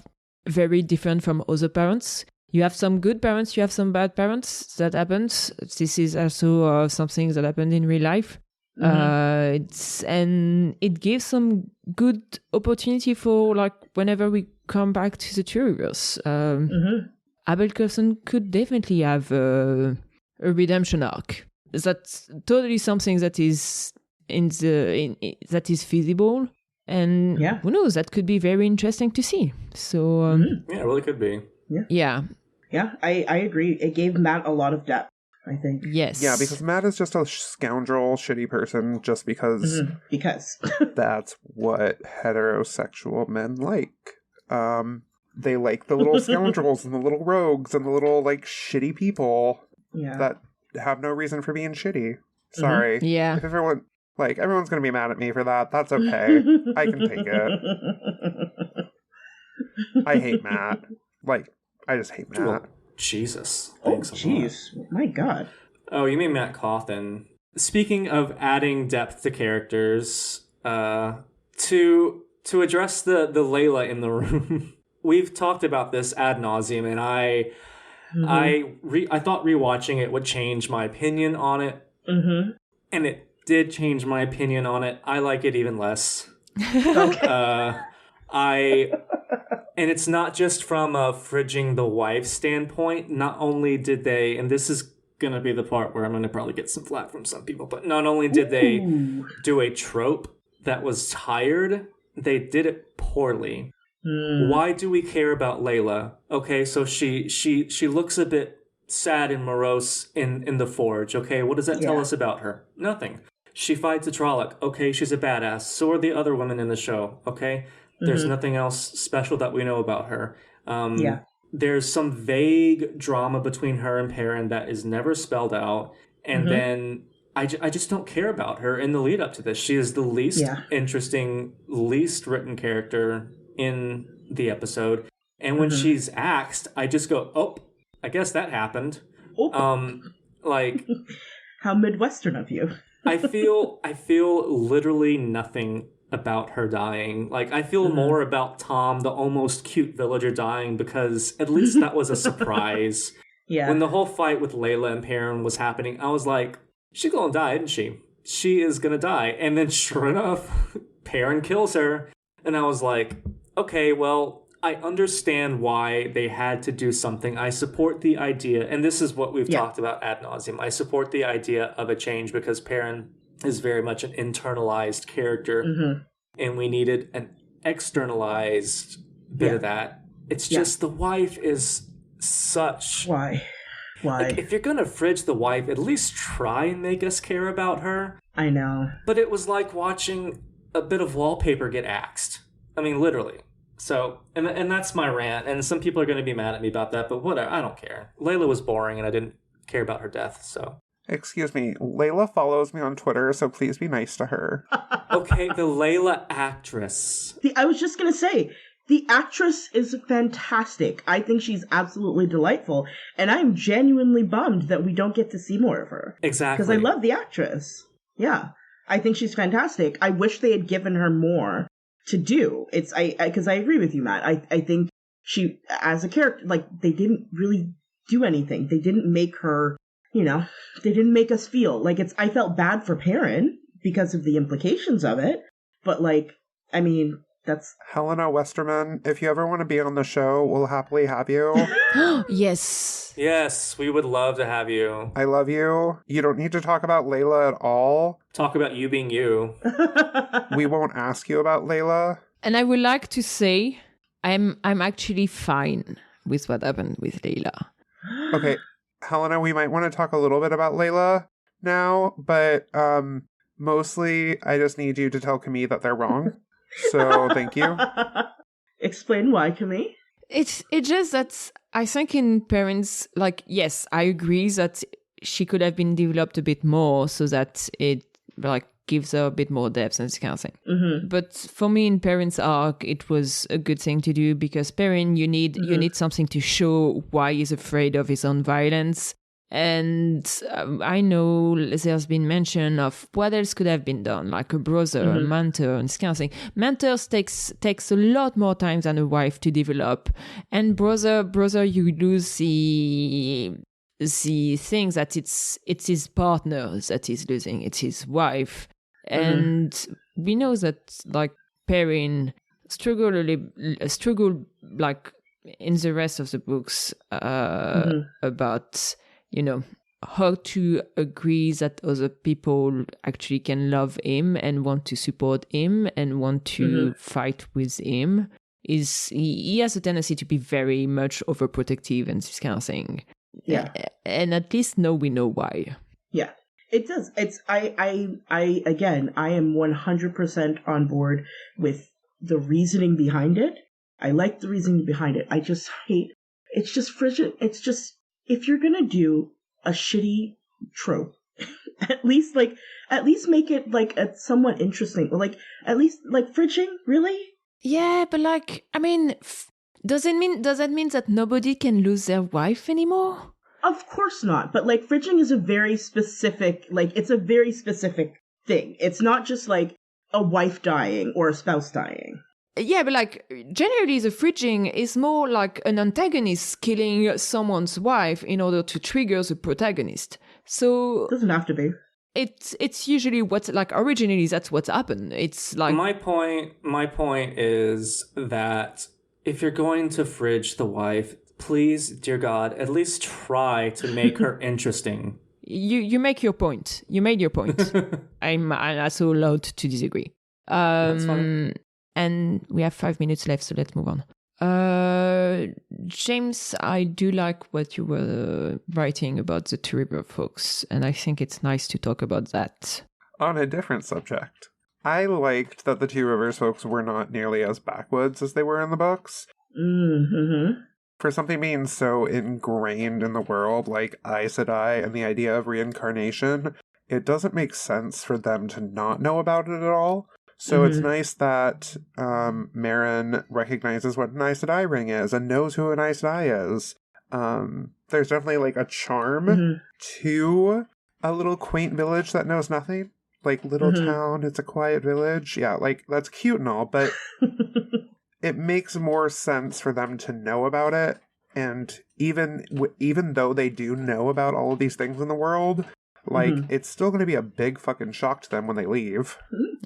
very different from other parents. You have some good parents, you have some bad parents. That happens. This is also something that happened in real life. And it gives some good opportunity for, like, whenever we come back to the Turiverse. Abel Cousin could definitely have a redemption arc. That's totally something that is that is feasible. And who knows, that could be very interesting to see. So yeah, it really could be. Yeah. I agree. It gave Matt a lot of depth, I think. Yes. Yeah, because Matt is just a scoundrel, shitty person just because that's what heterosexual men like. They like the little scoundrels and the little rogues and the little, like, shitty people that have no reason for being shitty. Sorry. Yeah. If everyone... Like, everyone's going to be mad at me for that. That's okay. I can take it. I hate Matt. Like, I just hate Matt. Well, Jesus. Thanks jeez. My God. Oh, you mean Matt Cawthon. Speaking of adding depth to characters, to address the Layla in the room, we've talked about this ad nauseum, and I thought rewatching it would change my opinion on it. And it did change my opinion on it. I like it even less. And it's not just from a fridging the wife standpoint. Not only did they, and this is going to be the part where I'm going to probably get some flack from some people, but not only did they do a trope that was tired, they did it poorly. Why do we care about Layla? Okay, so she looks a bit sad and morose in the forge. Okay, what does that tell us about her? Nothing. She fights a Trolloc. Okay, she's a badass. So are the other women in the show. Okay, there's nothing else special that we know about her. there's some vague drama between her and Perrin that is never spelled out. And then I just don't care about her in the lead up to this. She is the least interesting, least written character in the episode. And when she's axed, I just go, oh, I guess that happened. Oh. Like, how Midwestern of you. I feel literally nothing about her dying. Like, I feel more about Tom, the almost cute villager, dying, because at least that was a surprise. Yeah. When the whole fight with Layla and Perrin was happening, I was like, she's gonna die, isn't she? She is gonna die. And then sure enough, Perrin kills her. And I was like, okay, well, I understand why they had to do something. I support the idea, and this is what we've talked about ad nauseum. I support the idea of a change because Perrin is very much an internalized character, and we needed an externalized bit of that. It's just the wife is such... Why? Like, if you're gonna fridge the wife, at least try and make us care about her. I know. But it was like watching a bit of wallpaper get axed. I mean, literally. So, and that's my rant, and some people are going to be mad at me about that, but whatever, I don't care. Layla was boring, and I didn't care about her death, so. Excuse me, Layla follows me on Twitter, so please be nice to her. Okay, the Layla actress. I was just going to say, the actress is fantastic. I think she's absolutely delightful, and I'm genuinely bummed that we don't get to see more of her. Exactly. Because I love the actress. Yeah, I think she's fantastic. I wish they had given her more to do. Because I agree with you, Matt. I think she, as a character, like, they didn't really do anything. They didn't make her, they didn't make us feel like I felt bad for Perrin because of the implications of it. But, like, I mean, that's... Helena Westerman, if you ever want to be on the show, we'll happily have you. Yes. Yes, we would love to have you. I love you. You don't need to talk about Layla at all. Talk about you being you. We won't ask you about Layla. And I would like to say, I'm actually fine with what happened with Layla. Okay, Helena, we might want to talk a little bit about Layla now, but mostly I just need you to tell Camille that they're wrong. So thank you. Explain why, Camille. It's just that I think in Perrin's, like, yes, I agree that she could have been developed a bit more so that it, like, gives her a bit more depth and this kind of thing. But for me, in Perrin's arc, it was a good thing to do because Perrin, you need something to show why he's afraid of his own violence. And I know there's been mention of what else could have been done, like a brother, a mentor, and this kind of thing. Mentors takes a lot more time than a wife to develop. And brother, you lose the thing that it's his partner that he's losing. It's his wife. And we know that, like, Perrin struggled like in the rest of the books about, how to agree that other people actually can love him and want to support him and want to fight with him. He has a tendency to be very much overprotective and this kind of thing. Yeah. And at least now we know why. Yeah. It does. I am 100% on board with the reasoning behind it. I like the reasoning behind it. I just hate, it's just frigid. It's just, if you're going to do a shitty trope, at least make it like a somewhat interesting, or like, at least like fridging, really? Yeah, but like, I mean, does that mean that nobody can lose their wife anymore? Of course not. But like fridging is a very specific thing. It's not just like a wife dying or a spouse dying. Yeah, but like generally the fridging is more like an antagonist killing someone's wife in order to trigger the protagonist. So it doesn't have to be. It's usually what's like originally that's what's happened. It's like my point is that if you're going to fridge the wife, please, dear God, at least try to make her interesting. You make your point. You made your point. I'm also allowed to disagree. That's fine. And we have 5 minutes left, so let's move on. James, I do like what you were writing about the Two River folks, and I think it's nice to talk about that. On a different subject, I liked that the Two Rivers folks were not nearly as backwoods as they were in the books. For something being so ingrained in the world, like Aes Sedai and the idea of reincarnation, it doesn't make sense for them to not know about it at all. So it's nice that Meryn recognizes what an Aes Sedai ring is and knows who an Aes Sedai is. There's definitely like a charm to a little quaint village that knows nothing. Like, little town, it's a quiet village. Yeah, like, that's cute and all, but it makes more sense for them to know about it. And even though they do know about all of these things in the world, like, it's still going to be a big fucking shock to them when they leave.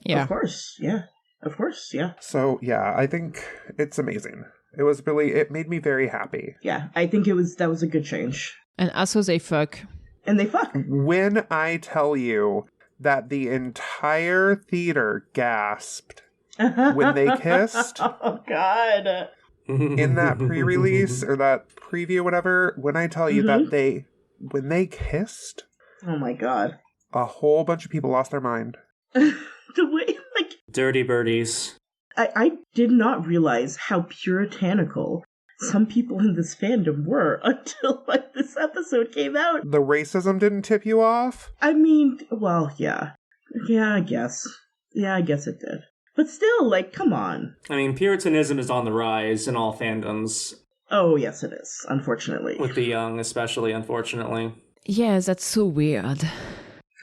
Yeah. Of course, yeah. Of course, yeah. So, yeah, I think it's amazing. It made me very happy. Yeah, I think that was a good change. And also they fuck. And they fuck. When I tell you that the entire theater gasped when they kissed. Oh, God. In that pre-release or that preview, whatever, when I tell you that when they kissed. Oh, my God. A whole bunch of people lost their mind. The way, like... Dirty birdies. I did not realize how puritanical some people in this fandom were until like this episode came out. The racism didn't tip you off? I mean, well, yeah. Yeah, I guess. Yeah, I guess it did. But still, like, come on. I mean, Puritanism is on the rise in all fandoms. Oh, yes, it is, unfortunately. With the young, especially, unfortunately. Yeah, that's so weird.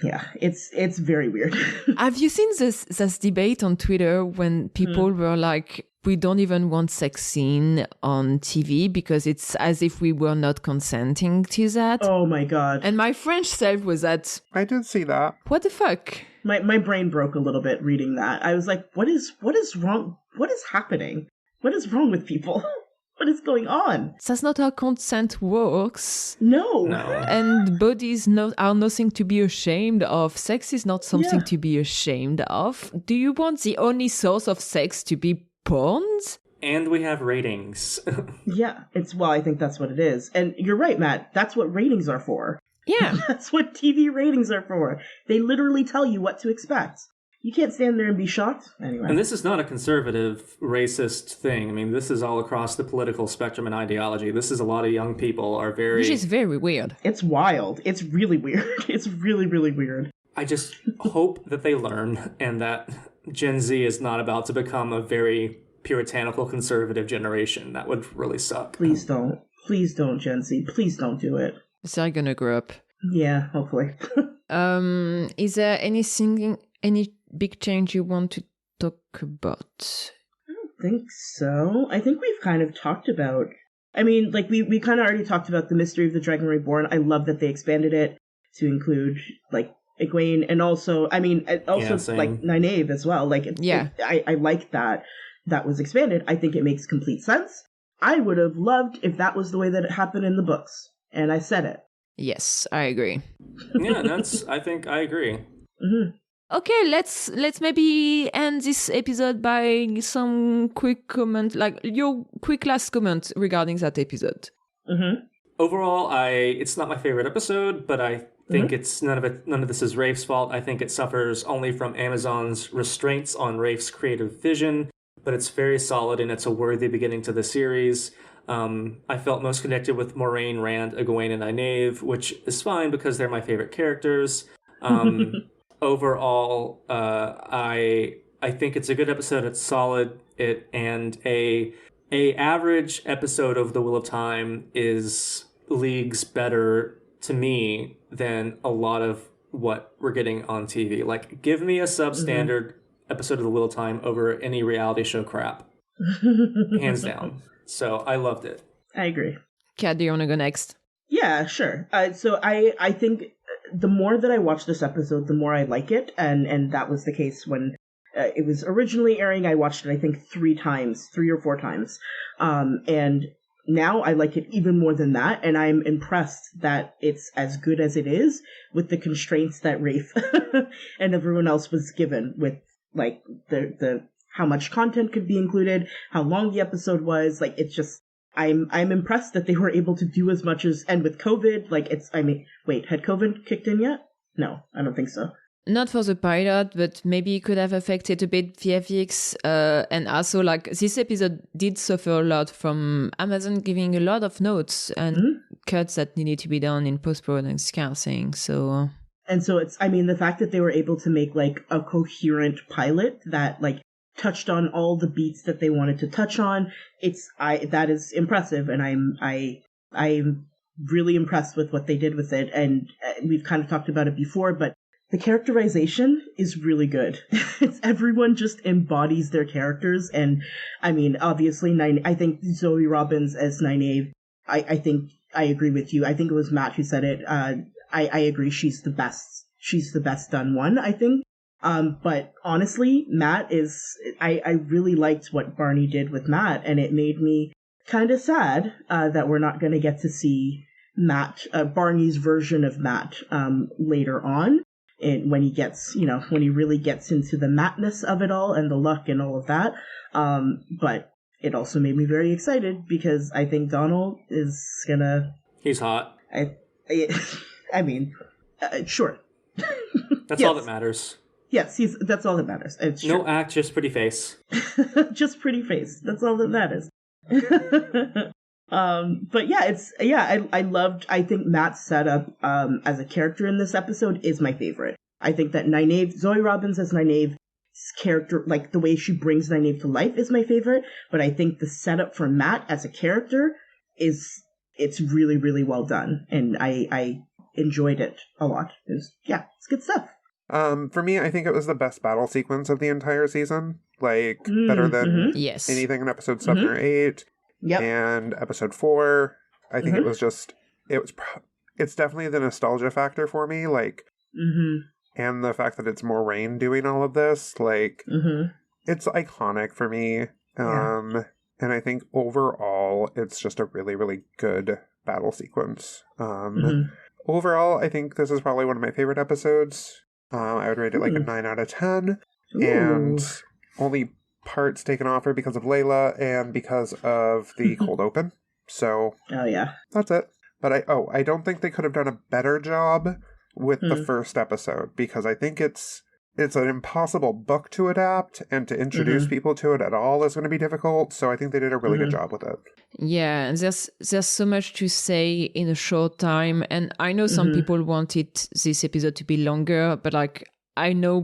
Yeah, it's very weird. Have you seen this debate on Twitter when people were like, we don't even want sex scene on TV because it's as if we were not consenting to that? Oh my God. And my French self was at... I did see that. What the fuck? My brain broke a little bit reading that. I was like, what is wrong? What is happening? What is wrong with people? What is going on? That's not how consent works. No. And bodies are nothing to be ashamed of. Sex is not something to be ashamed of. Do you want the only source of sex to be porns? And we have ratings. Yeah, I think that's what it is. And you're right, Matt. That's what ratings are for. Yeah. That's what TV ratings are for. They literally tell you what to expect. You can't stand there and be shocked. Anyway. And this is not a conservative, racist thing. I mean, this is all across the political spectrum and ideology. This is a lot of young people are very... Which is very weird. It's wild. It's really weird. It's really, really weird. I just hope that they learn and that Gen Z is not about to become a very puritanical conservative generation. That would really suck. Please don't. Please don't, Gen Z. Please don't do it. Is that gonna grow up? Yeah, hopefully. Is there any big change you want to talk about? I don't think so. I think we've kind of talked about... I mean, like, we kind of already talked about the mystery of the Dragon Reborn. I love that they expanded it to include, like, Egwene, and also, like, Nynaeve as well. Like, I like that was expanded. I think it makes complete sense. I would have loved if that was the way that it happened in the books. And I said it. Yes, I agree. Yeah, I think I agree. Mm-hmm. Okay, let's maybe end this episode by some quick comment, like your quick last comment regarding that episode. Mm-hmm. Overall, it's not my favorite episode, but I think it's none of this is Rafe's fault. I think it suffers only from Amazon's restraints on Rafe's creative vision, but it's very solid and it's a worthy beginning to the series. I felt most connected with Moiraine, Rand, Egwene, and Nynaeve, which is fine because they're my favorite characters. Overall, I think it's a good episode. It's solid. And a average episode of The Wheel of Time is leagues better to me than a lot of what we're getting on TV. Like, give me a substandard episode of The Wheel of Time over any reality show crap. Hands down. So I loved it. I agree. Kat, do you want to go next? Yeah, sure. So I think the more that I watch this episode, the more I like it. And that was the case when it was originally airing. I watched it, I think, 3 or 4 times. And now I like it even more than that. And I'm impressed that it's as good as it is with the constraints that Rafe and everyone else was given with, like, the how much content could be included, how long the episode was. Like, it's just, I'm impressed that they were able to do as much as, and with COVID, like, had COVID kicked in yet? No, I don't think so. not for the pilot, but maybe it could have affected a bit VFX. And also, like, this episode did suffer a lot from Amazon giving a lot of notes and cuts that needed to be done in post-prod and scarcing. So... And so the fact that they were able to make, like, a coherent pilot that, like, touched on all the beats that they wanted to touch on, that is impressive, and I'm really impressed with what they did with it. And we've kind of talked about it before, but the characterization is really good. Everyone just embodies their characters, and I mean, obviously, I think Zoe Robbins as Nynaeve, I think I agree with you. I think it was Matt who said it. I agree. She's the best. She's the best done one, I think. But honestly, Matt I really liked what Barney did with Matt, and it made me kind of sad that we're not going to get to see Barney's version of Matt later on, and when he really gets into the Mattness of it all and the luck and all of that. But it also made me very excited because I think Donald is gonna. He's hot. I mean, sure. That's all that matters. Yes, that's all that matters. It's no act, just pretty face. Just pretty face. That's all that matters. But yeah, I think Matt's setup as a character in this episode is my favorite. I think that Zoe Robbins as Nynaeve's character, like the way she brings Nynaeve to life, is my favorite. But I think the setup for Matt as a character it's really, really well done, and I enjoyed it a lot. It's good stuff. For me, I think it was the best battle sequence of the entire season. Like, better than anything in episode 7 or 8. Yep. And episode 4. I think it's definitely the nostalgia factor for me. Like, and the fact that it's Moiraine doing all of this, like, it's iconic for me. And I think overall, it's just a really, really good battle sequence. Overall, I think this is probably one of my favorite episodes. I would rate it like a 9 out of 10. Ooh. And only parts taken off are because of Layla and because of the cold open. So, that's it. But I don't think they could have done a better job with the first episode, because I think it's an impossible book to adapt, and to introduce people to it at all is going to be difficult. So I think they did a really good job with it. Yeah, and there's so much to say in a short time. And I know some people wanted this episode to be longer, but I know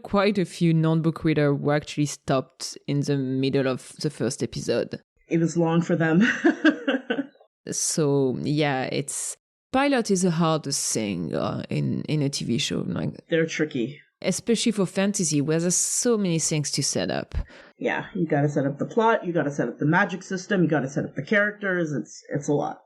quite a few non-book readers who actually stopped in the middle of the first episode. It was long for them. So yeah, pilot is the hardest thing in a TV show. Like, they're tricky. Especially for fantasy, where there's so many things to set up. Yeah, you gotta set up the plot, you gotta set up the magic system, you gotta set up the characters, it's a lot.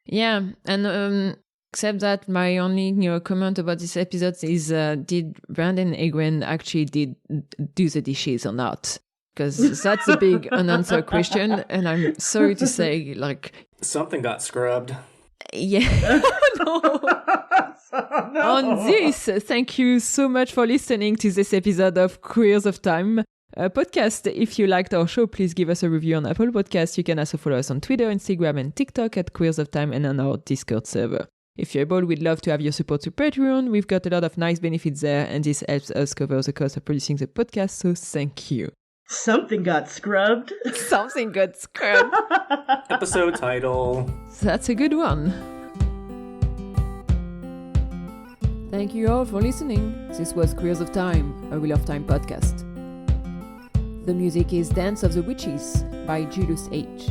Yeah, and except that my only comment about this episode is did Brandon Egwene actually do the dishes or not? Because that's a big unanswered question, and I'm sorry to say, like... Something got scrubbed. Yeah. No. On this, thank you so much for listening to this episode of Queers of Time podcast. If you liked our show, please give us a review on Apple Podcasts. You can also follow us on Twitter, Instagram, and TikTok at Queers of Time, and on our Discord server. If you're able, we'd love to have your support to Patreon. We've got a lot of nice benefits there, and this helps us cover the cost of producing the podcast, so thank you. Something got scrubbed. Something got scrubbed. Episode title. That's a good one. Thank you all for listening. This was Queers of Time, a Wheel of Time podcast. The music is Dance of the Witches by Julius H.